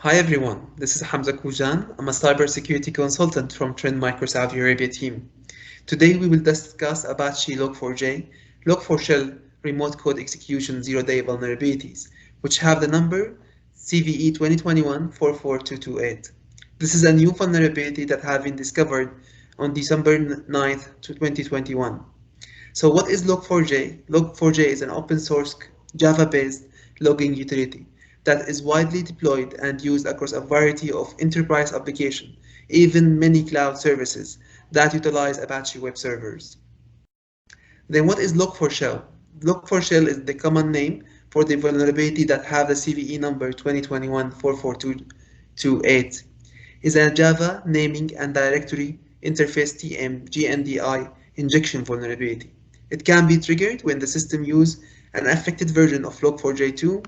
Hi everyone, this is Hamza Koujan. I'm a cybersecurity consultant from Trend Micro Saudi Arabia team. Today we will discuss Apache Log4j, Log4Shell remote code execution zero-day vulnerabilities, which have the number CVE 2021-44228. This is a new vulnerability that has been discovered on December 9th, 2021. So what is Log4j? Log4j is an open source Java-based logging utility that is widely deployed and used across a variety of enterprise applications, even many cloud services that utilize Apache web servers. Then what is Log4Shell? Log4Shell is the common name for the vulnerability that have the CVE number 2021-44228. Is a Java naming and directory interface TM GNDI injection vulnerability. It can be triggered when the system uses an affected version of Log4j2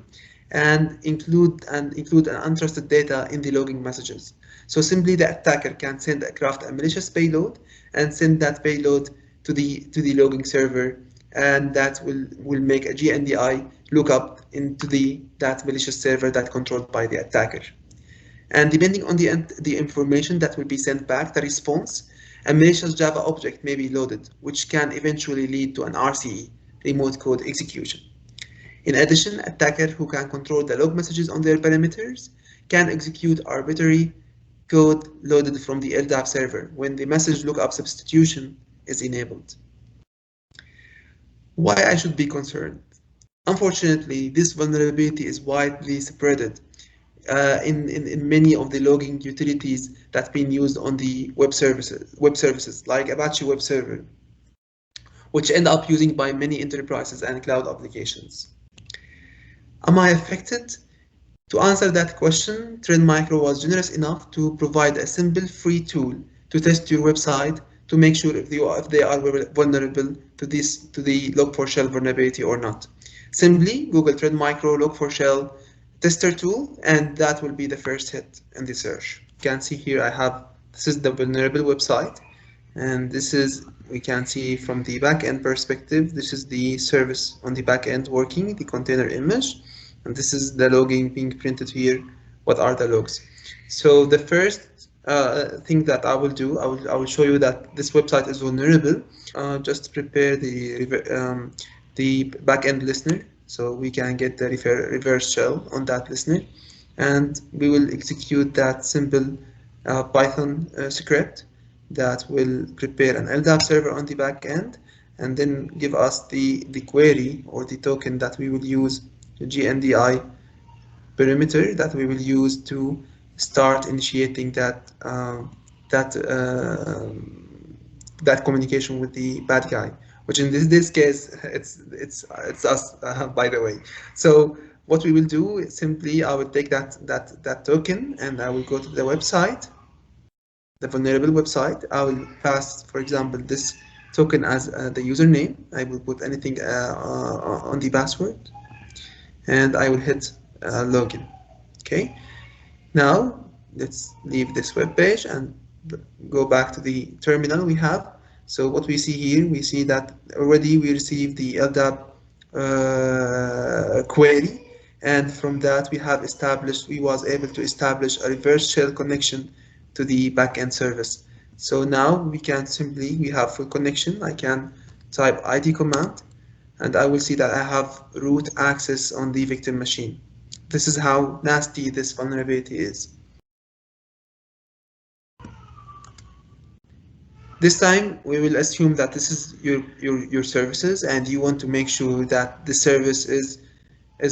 and include untrusted data in the logging messages. So simply the attacker can craft a malicious payload and send that payload to the logging server, and that will make a GNDI lookup into that malicious server that controlled by the attacker. And depending on the information that will be sent back, the response, a malicious Java object may be loaded, which can eventually lead to an RCE, remote code execution. In addition, attackers who can control the log messages on their parameters can execute arbitrary code loaded from the LDAP server when the message lookup substitution is enabled. Why I should be concerned? Unfortunately, this vulnerability is widely spread in many of the logging utilities that's been used on the web services like Apache Web Server, which end up using by many enterprises and cloud applications. Am I affected? To answer that question, Trend Micro was generous enough to provide a simple free tool to test your website to make sure if they are vulnerable to the Log4Shell vulnerability or not. Simply Google Trend Micro Log4Shell tester tool, and that will be the first hit in the search. You can see here this is the vulnerable website, and we can see from the backend perspective, this is the service on the backend working, the container image, and this is the logging being printed here. What are the logs? So the first thing that I will do, I will show you that this website is vulnerable. Just prepare the backend listener so we can get the reverse shell on that listener, and we will execute that simple Python script that will prepare an LDAP server on the back end and then give us the query or the token that we will use, the GNDI perimeter that we will use to start initiating that communication with the bad guy, which in this case it's us, by the way. So what we will do is simply I will take that token and I will go to the website, the vulnerable website. I will pass, for example, this token as the username. I will put anything on the password, and I will hit login. Okay. Now let's leave this web page and go back to the terminal we have. So what we see here, we see that already we received the LDAP query, and from that we was able to establish a reverse shell connection to the backend service. So now we have full connection. I can type ID command and I will see that I have root access on the victim machine. This is how nasty this vulnerability is. This time we will assume that this is your services and you want to make sure that the service is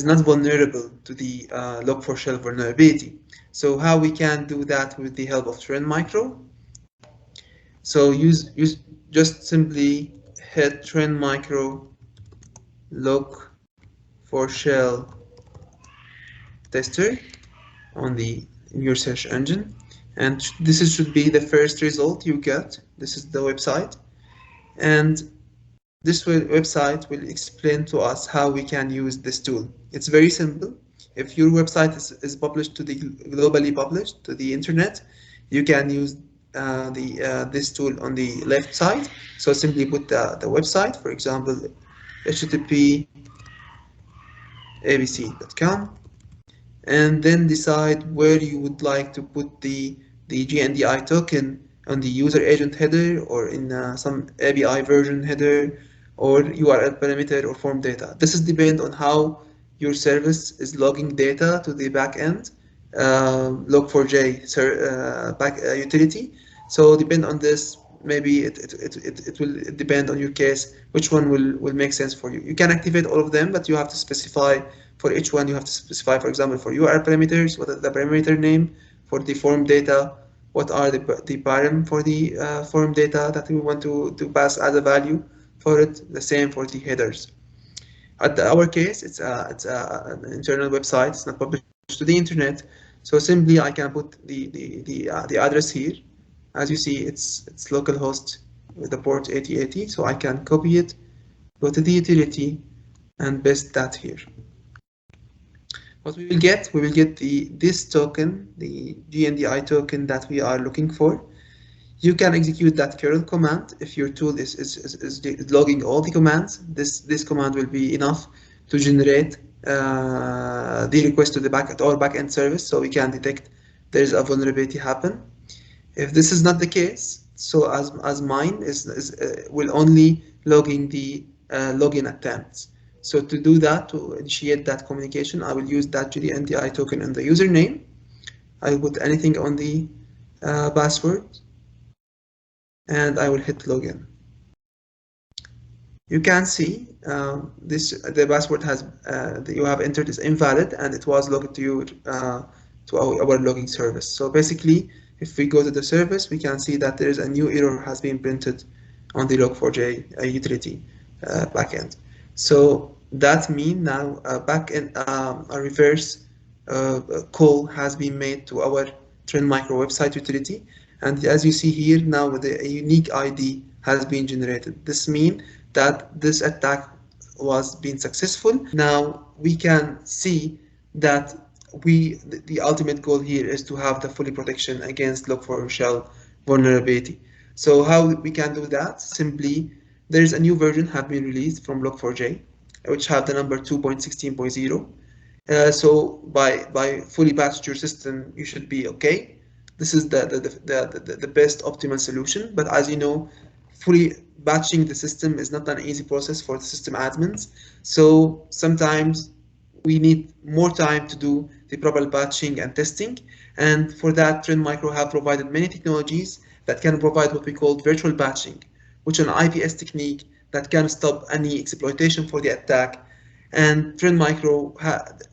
not vulnerable to the Log4Shell vulnerability. So how we can do that with the help of Trend Micro? So just simply hit Trend Micro Log4Shell tester on your search engine, and this should be the first result you get. This is the website, and this website will explain to us how we can use this tool. It's very simple. If your website is published to the globally published to the internet, you can use this tool on the left side. So simply put the website, for example, http abc.com, and then decide where you would like to put the GNDI token on the user agent header or in some API version header or URL parameter or form data. This is depend on how your service is logging data to the backend Log4j utility. So depend on this, maybe it will depend on your case, which one will make sense for you. You can activate all of them, but you have to specify for each one. You have to specify, for example, for URL parameters, what is the parameter name, for the form data, what are the param for the form data that we want to pass as a value for it, the same for the headers. Our case, it's an internal website. It's not published to the internet. So simply I can put the address here. As you see, it's localhost with the port 8080. So I can copy it, go to the utility, and paste that here. What we will get this token, the GNDI token that we are looking for. You can execute that curl command if your tool is logging all the commands. This command will be enough to generate the request to the backend service, so we can detect there is a vulnerability happen. If this is not the case, so as mine will only logging the login attempts. So to do that, to initiate that communication, I will use that GNDI token in the username. I will put anything on the password, and I will hit login. You can see the password has that you have entered is invalid, and it was logged to you to our logging service. So basically, if we go to the service, we can see that there is a new error has been printed on the Log4j utility backend. So that means now a reverse call has been made to our Trend Micro website utility. And as you see here now, a unique ID has been generated. This means that this attack was being successful. Now we can see that the ultimate goal here is to have the fully protection against Log4Shell vulnerability. So how we can do that? Simply, there is a new version have been released from Log4j, which have the number 2.16.0. So by fully patched your system, you should be okay. This is the best optimal solution. But as you know, fully batching the system is not an easy process for the system admins. So sometimes we need more time to do the proper batching and testing. And for that, Trend Micro have provided many technologies that can provide what we call virtual batching, which is an IPS technique that can stop any exploitation for the attack. And Trend Micro,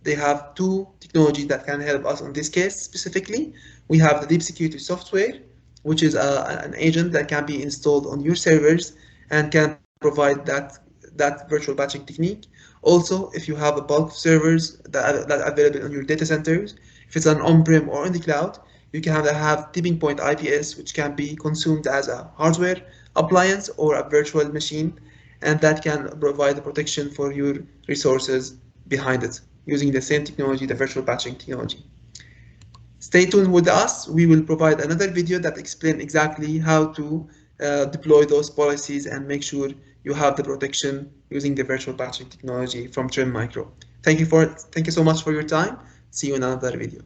they have two technologies that can help us on this case specifically. We have the deep security software, which is an agent that can be installed on your servers and can provide that virtual batching technique. Also, if you have a bulk of servers that are available on your data centers, if it's an on-prem or in the cloud, you can have tipping point IPS, which can be consumed as a hardware appliance or a virtual machine, and that can provide the protection for your resources behind it using the same technology, the virtual batching technology. Stay tuned with us. We will provide another video that explains exactly how to deploy those policies and make sure you have the protection using the virtual batching technology from Trend Micro. Thank you so much for your time. See you in another video.